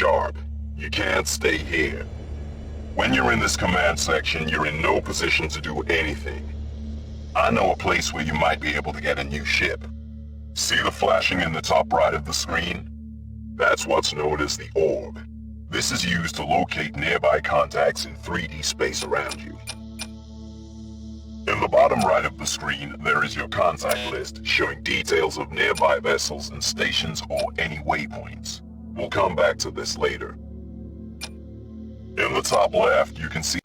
sharp. You can't stay here. When you're in this command section, you're in no position to do anything. I know a place where you might be able to get a new ship. See the flashing in the top right of the screen? That's what's known as the orb. This is used to locate nearby contacts in 3D space around you. In the bottom right of the screen, there is your contact list showing details of nearby vessels and stations or any waypoints. We'll come back to this later. In the top left, you can see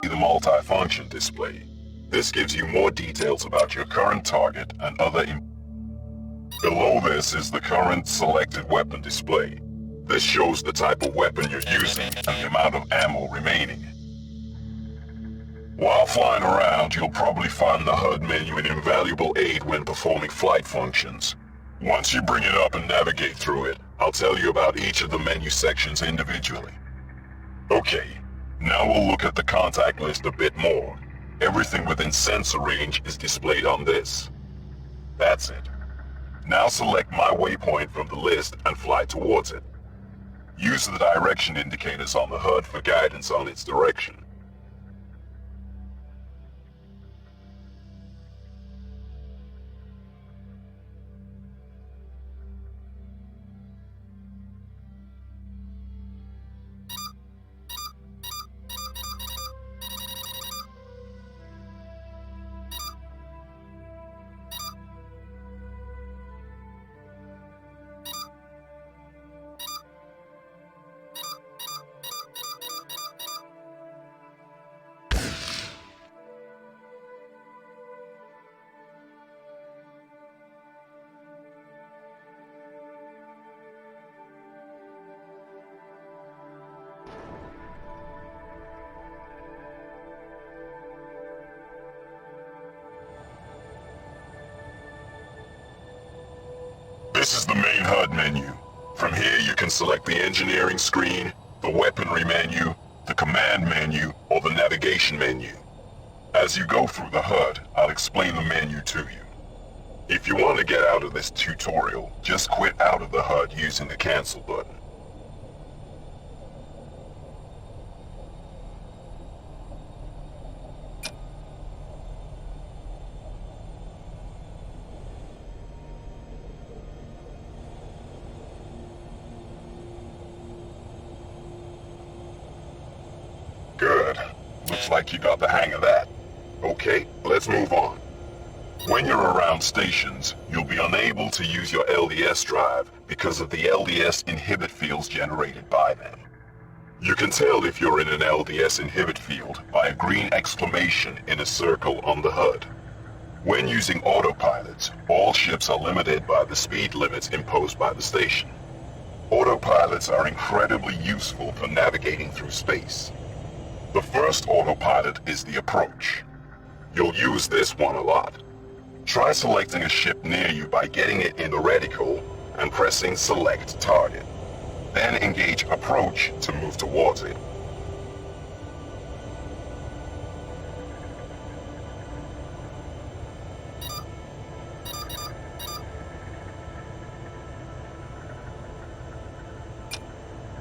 the multifunction display. This gives you more details about your current target and other Below this is the current selected weapon display. This shows the type of weapon you're using and the amount of ammo remaining. While flying around, you'll probably find the HUD menu an invaluable aid when performing flight functions. Once you bring it up and navigate through it, I'll tell you about each of the menu sections individually. Okay, now we'll look at the contact list a bit more. Everything within sensor range is displayed on this. That's it. Now select my waypoint from the list and fly towards it. Use the direction indicators on the HUD for guidance on its direction. This is the main HUD menu. From here you can select the engineering screen, the weaponry menu, the command menu, or the navigation menu. As you go through the HUD, I'll explain the menu to you. If you want to get out of this tutorial, just quit out of the HUD using the cancel button. Good. Looks like you got the hang of that. Okay, let's move on. When you're around stations, you'll be unable to use your LDS drive because of the LDS inhibit fields generated by them. You can tell if you're in an LDS inhibit field by a green exclamation in a circle on the HUD. When using autopilots, all ships are limited by the speed limits imposed by the station. Autopilots are incredibly useful for navigating through space. The first autopilot is the approach. You'll use this one a lot. Try selecting a ship near you by getting it in the reticle and pressing select target. Then engage approach to move towards it.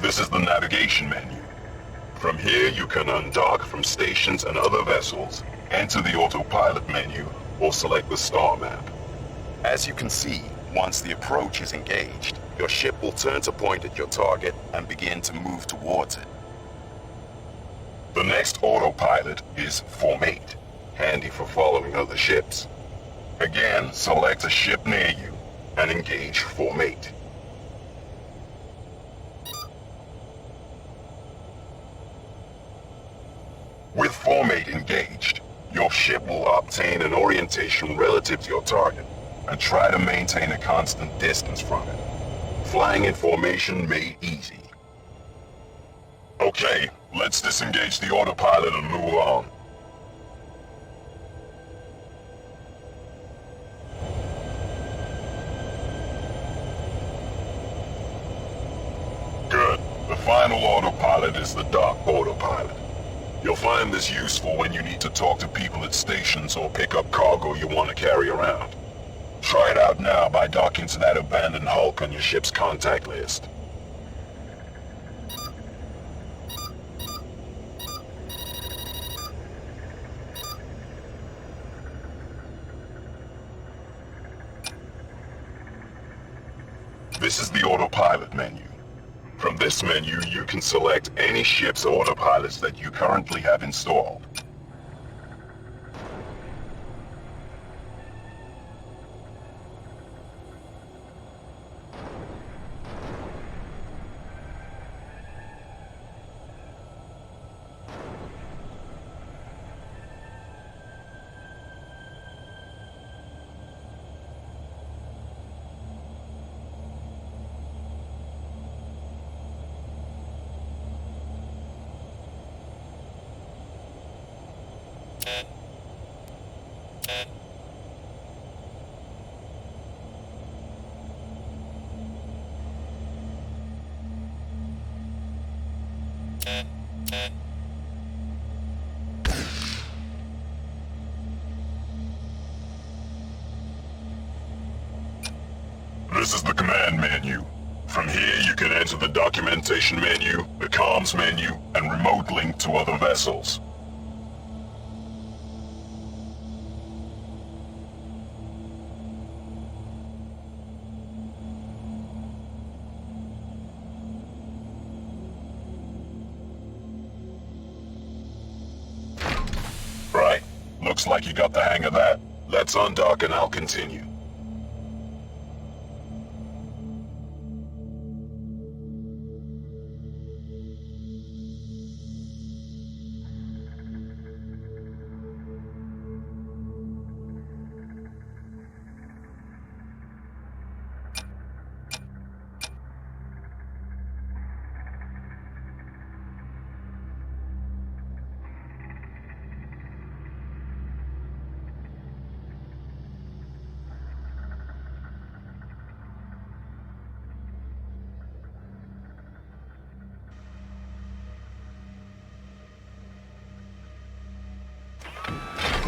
This is the navigation menu. From here you can undock from stations and other vessels, enter the autopilot menu, or select the star map. As you can see, once the approach is engaged, your ship will turn to point at your target and begin to move towards it. The next autopilot is formate, handy for following other ships. Again, select a ship near you and engage formate. With formate engaged, your ship will obtain an orientation relative to your target and try to maintain a constant distance from it. Flying in formation made easy. Okay, let's disengage the autopilot and move on. Good. The final autopilot is the dock autopilot. You'll find this useful when you need to talk to people at stations or pick up cargo you want to carry around. Try it out now by docking to that abandoned hulk on your ship's contact list. This is the autopilot menu. From this menu, you can select any ship's autopilots that you currently have installed. This is the command menu. From here you can enter the documentation menu, the comms menu, and remote link to other vessels. Right. Looks like you got the hang of that. Let's undock and I'll continue.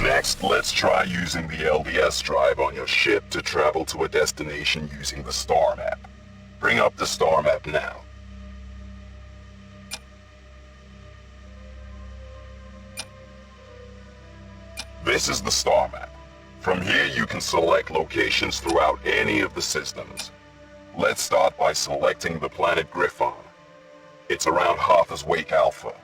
Next, let's try using the LDS drive on your ship to travel to a destination using the star map. Bring up the star map now. This is the star map. From here you can select locations throughout any of the systems. Let's start by selecting the planet Griffon. It's around Hartha's Wake Alpha.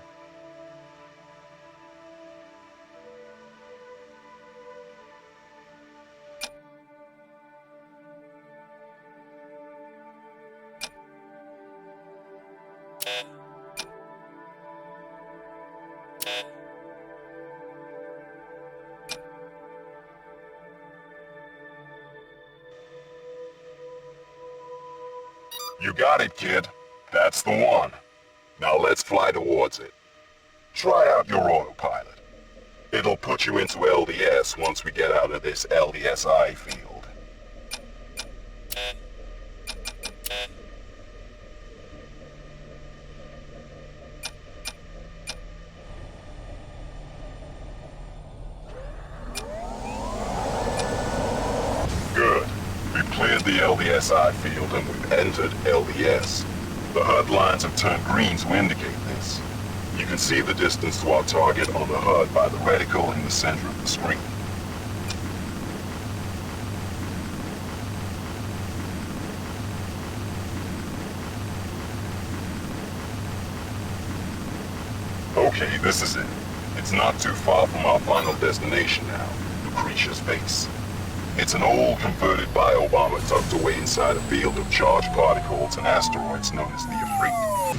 You got it, kid. That's the one. Now let's fly towards it. Try out your autopilot. It'll put you into LDS once we get out of this LDSI field. Good. We've cleared the LDSI field and we've entered LDS. The HUD lines have turned green to indicate this. You can see the distance to our target on the HUD by the reticle in the center of the screen. Okay, this is it. It's not too far from our final destination now, Lucretia's base. It's an old converted biobomber tucked away inside a field of charged particles and asteroids known as the Ifrit.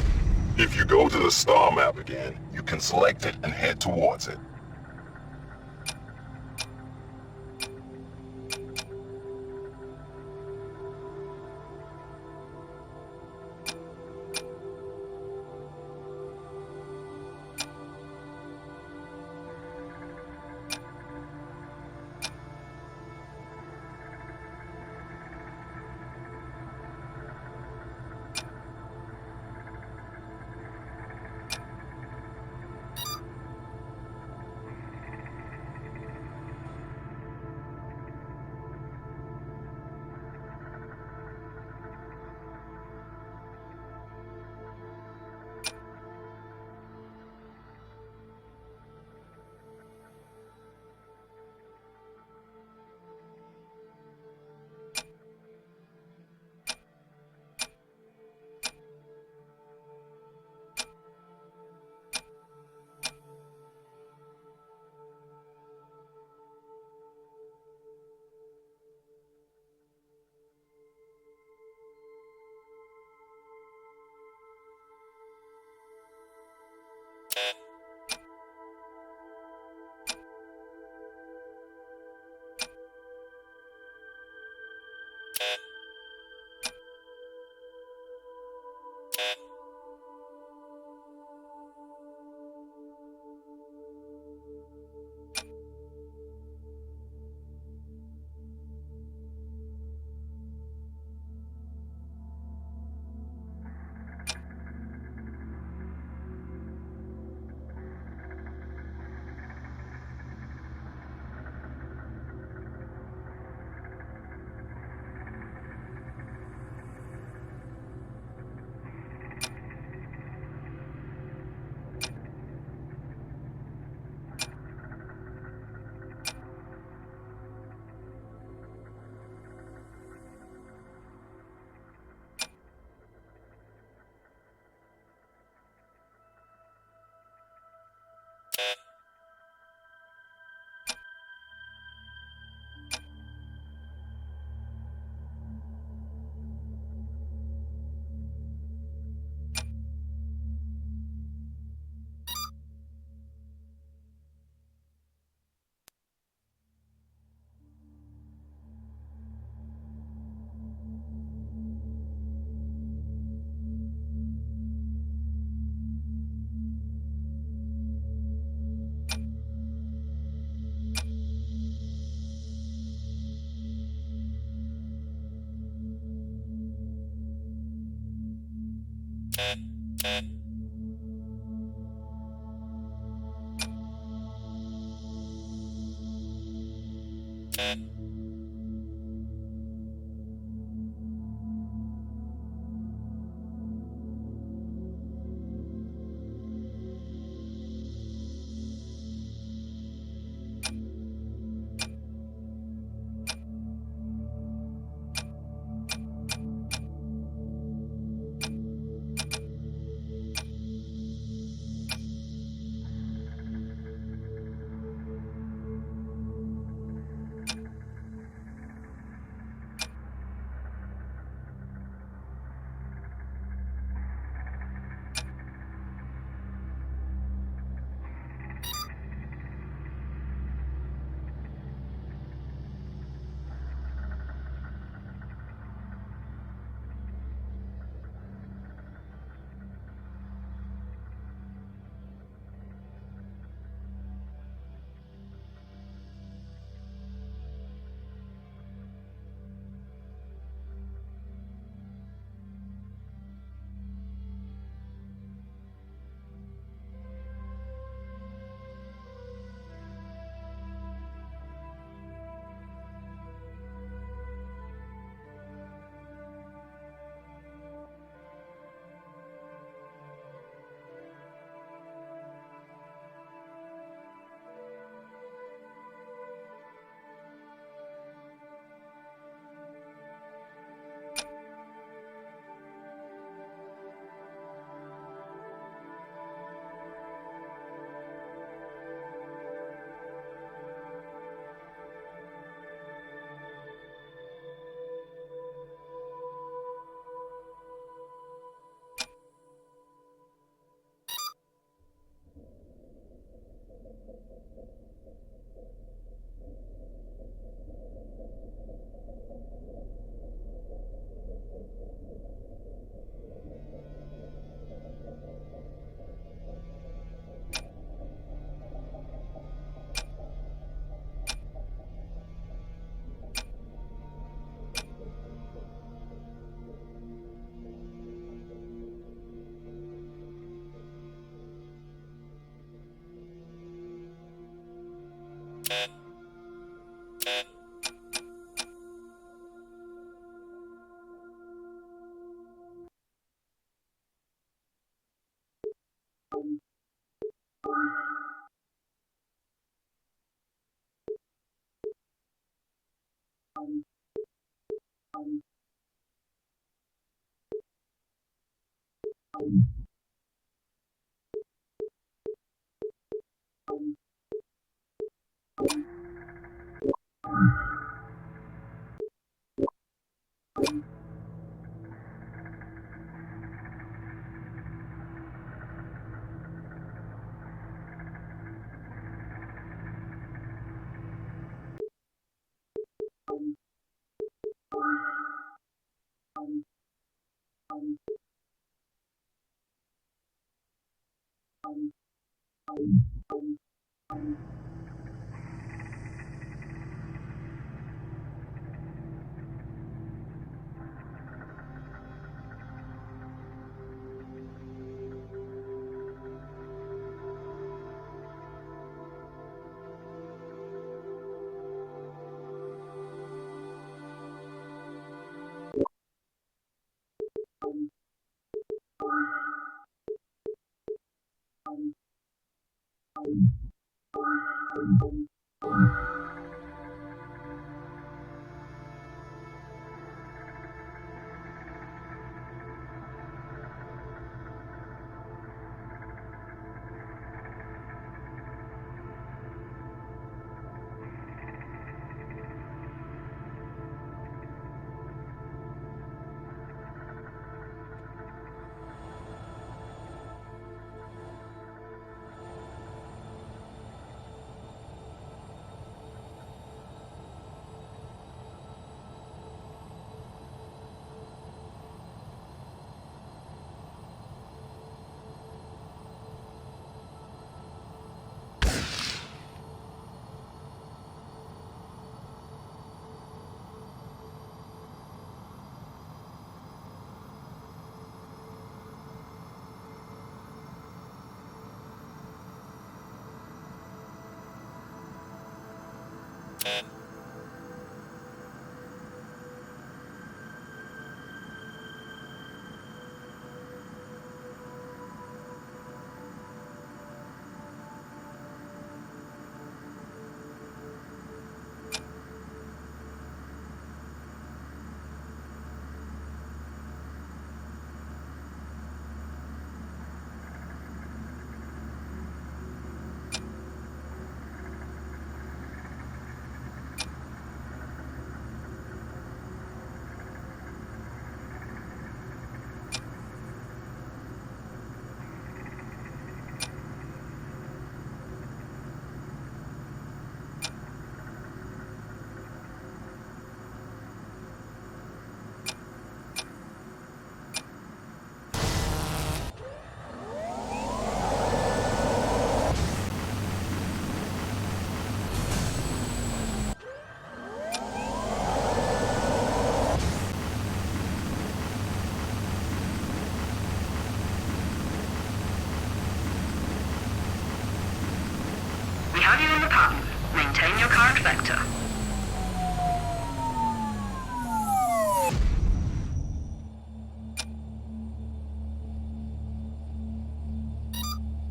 If you go to the star map again, you can select it and head towards it. We have you in the pattern. Maintain your current vector.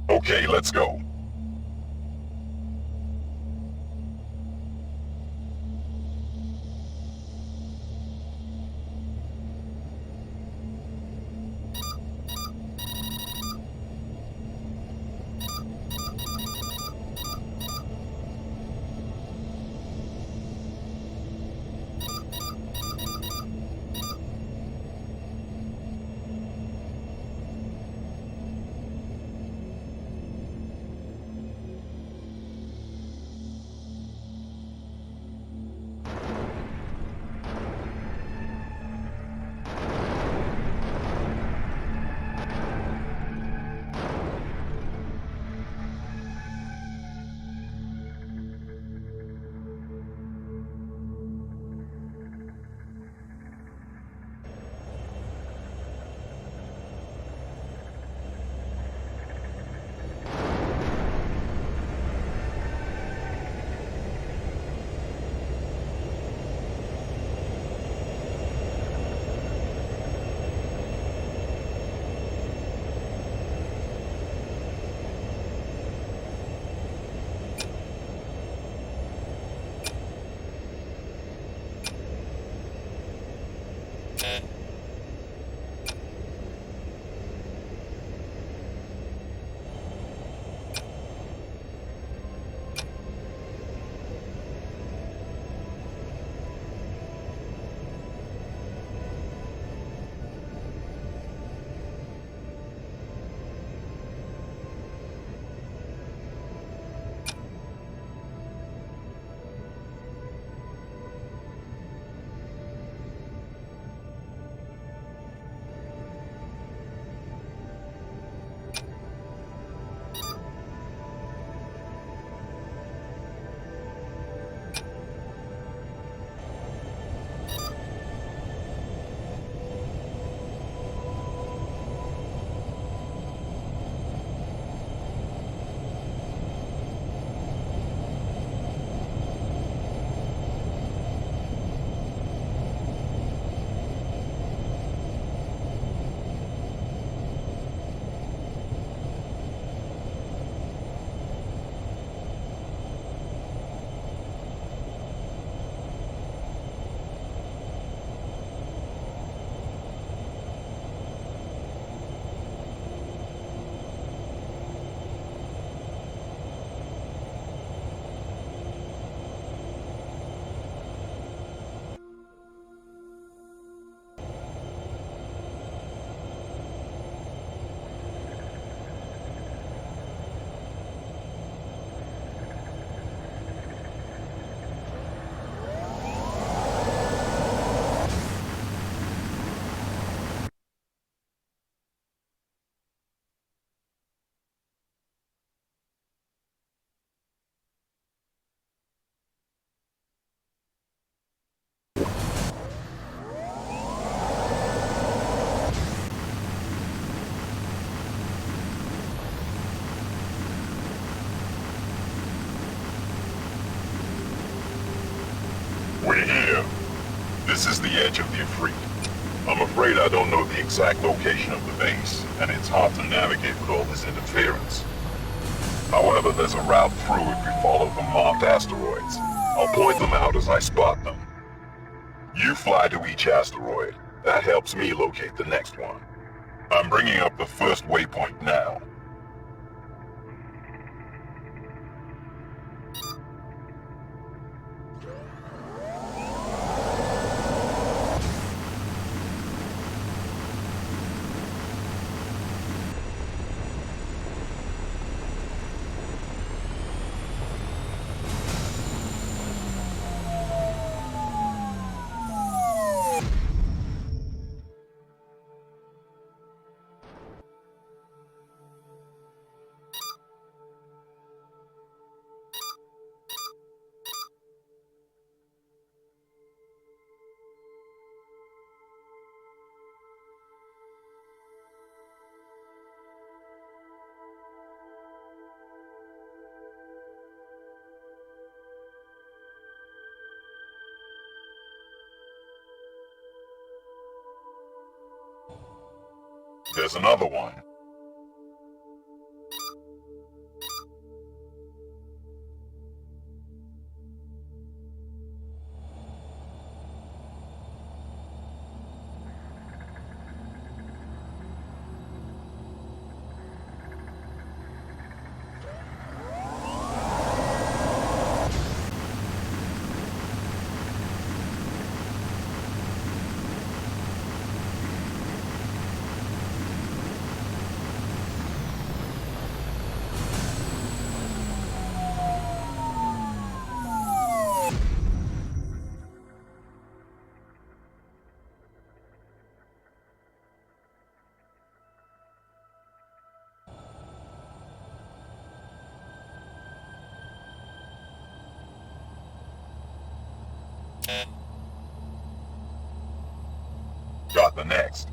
Okay, let's go. This is the edge of the Ifrit. I'm afraid I don't know the exact location of the base, and it's hard to navigate with all this interference. However, there's a route through if we follow the marked asteroids. I'll point them out as I spot them. You fly to each asteroid. That helps me locate the next one. I'm bringing up the first waypoint now. There's another one. Got the next.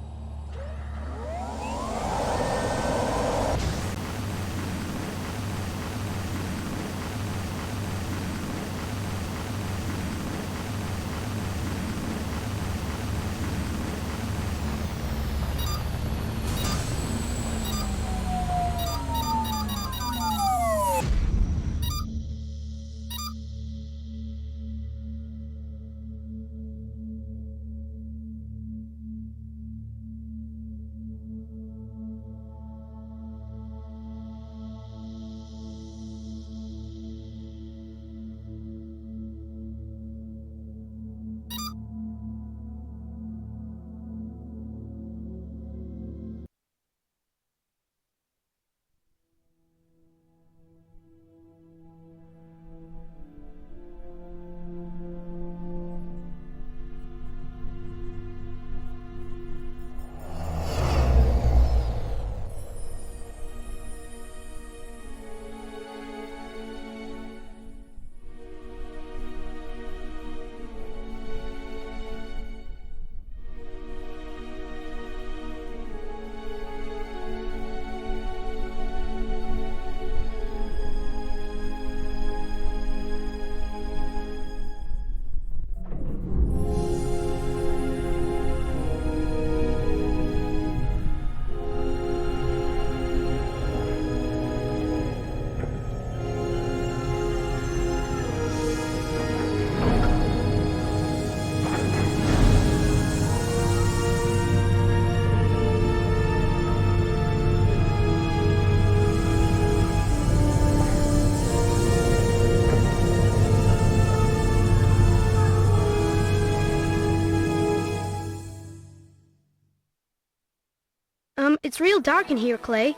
It's real dark in here, Clay.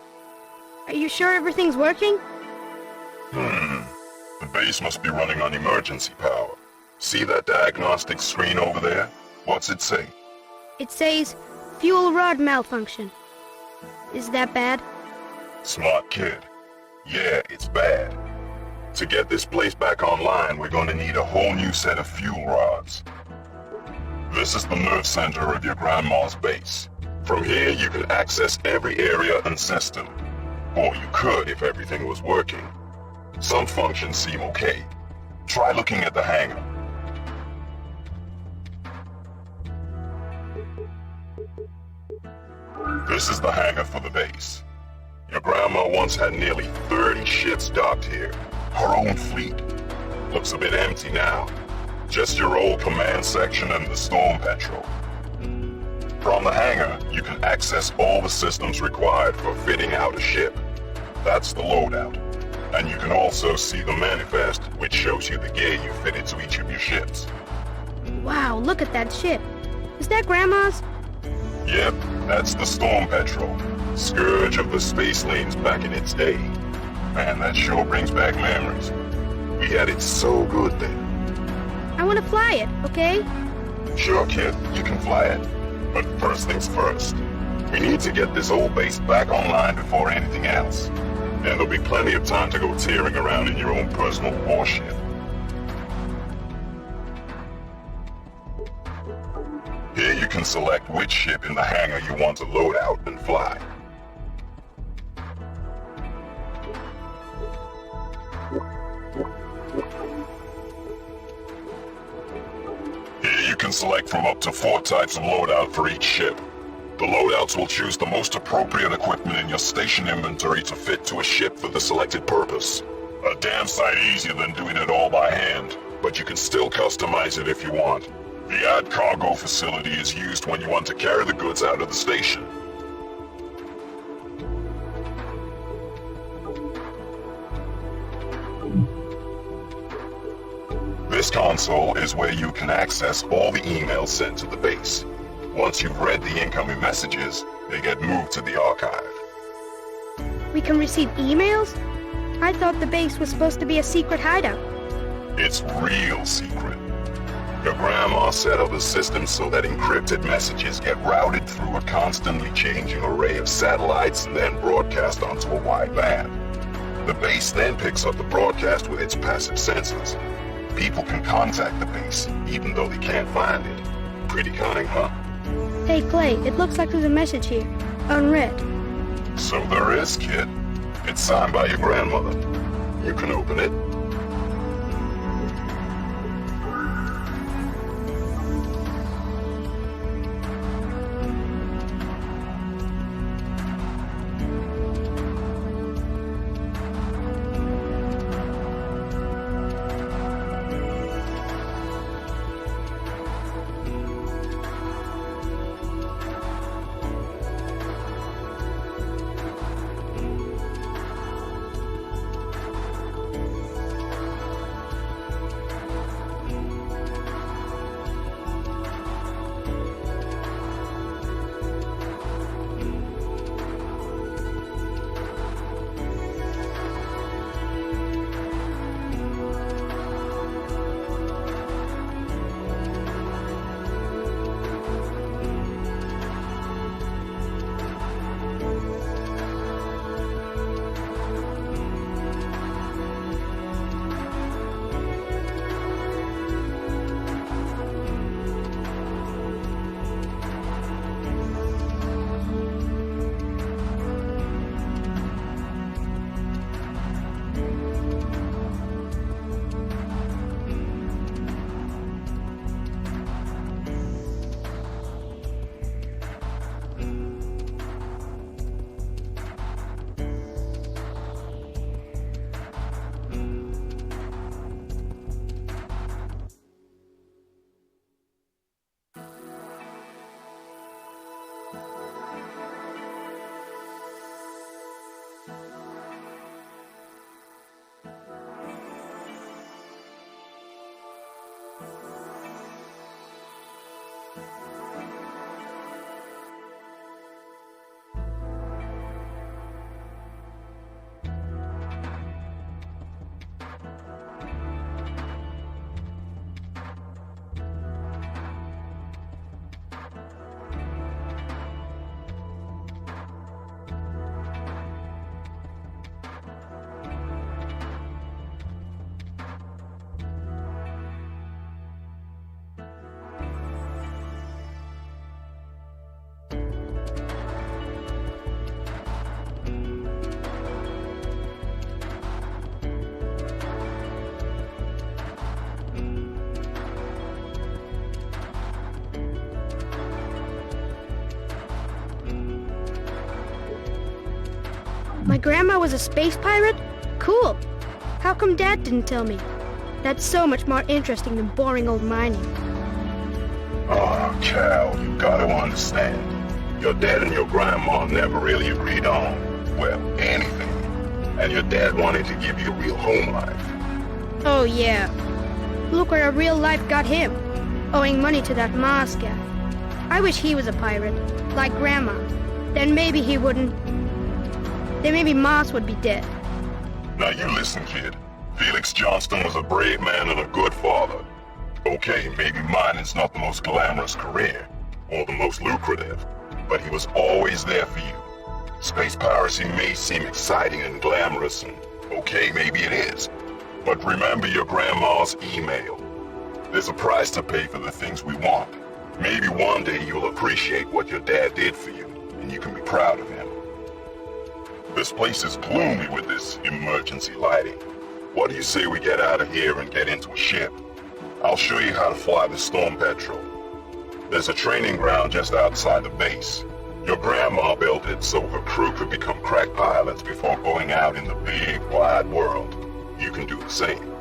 Are you sure everything's working? The base must be running on emergency power. See that diagnostic screen over there? What's it say? It says, fuel rod malfunction. Is that bad? Smart kid. Yeah, it's bad. To get this place back online, we're going to need a whole new set of fuel rods. This is the nerve center of your grandma's base. From here, you can access every area and system. Or you could if everything was working. Some functions seem okay. Try looking at the hangar. This is the hangar for the base. Your grandma once had nearly 30 ships docked here. Her own fleet. Looks a bit empty now. Just your old command section and the storm petrol. From the hangar, you can access all the systems required for fitting out a ship. That's the loadout. And you can also see the manifest, which shows you the gear you fitted to each of your ships. Wow, look at that ship. Is that Grandma's? Yep, that's the storm petrol. Scourge of the space lanes back in its day. Man, that sure brings back memories. We had it so good then. I want to fly it, okay? Sure, kid, you can fly it. But first things first. We need to get this old base back online before anything else. And there'll be plenty of time to go tearing around in your own personal warship. Here you can select which ship in the hangar you want to load out and fly. Here you can select from up to 4 types of loadout for each ship. The loadouts will choose the most appropriate equipment in your station inventory to fit to a ship for the selected purpose. A damn sight easier than doing it all by hand, but you can still customize it if you want. The add cargo facility is used when you want to carry the goods out of the station. This console is where you can access all the emails sent to the base. Once you've read the incoming messages, they get moved to the archive. We can receive emails? I thought the base was supposed to be a secret hideout. It's real secret. Your grandma set up a system so that encrypted messages get routed through a constantly changing array of satellites and then broadcast onto a wide band. The base then picks up the broadcast with its passive sensors. People can contact the base, even though they can't find it. Pretty cunning, huh? Hey, Clay, it looks like there's a message here. Unread. So there is, kid. It's signed by your grandmother. You can open it. grandma was a space pirate? Cool. How come Dad didn't tell me? That's so much more interesting than boring old mining. Oh, Cal, you gotta understand. Your dad and your grandma never really agreed on, well, anything. And your dad wanted to give you a real home life. Oh yeah. Look where a real life got him. Owing money to that Mars guy. I wish he was a pirate, like Grandma. Then maybe he wouldn't... Then maybe Mars would be dead. Now you listen, kid. Felix Johnston was a brave man and a good father. Okay, maybe mining's not the most glamorous career, or the most lucrative, but he was always there for you. Space piracy may seem exciting and glamorous, and okay, maybe it is. But remember your grandma's email. There's a price to pay for the things we want. Maybe one day you'll appreciate what your dad did for you, and you can be proud of him. This place is gloomy with this emergency lighting. What do you say we get out of here and get into a ship? I'll show you how to fly the Storm Petrel. There's a training ground just outside the base. Your grandma built it so her crew could become crack pilots before going out in the big, wide world. You can do the same.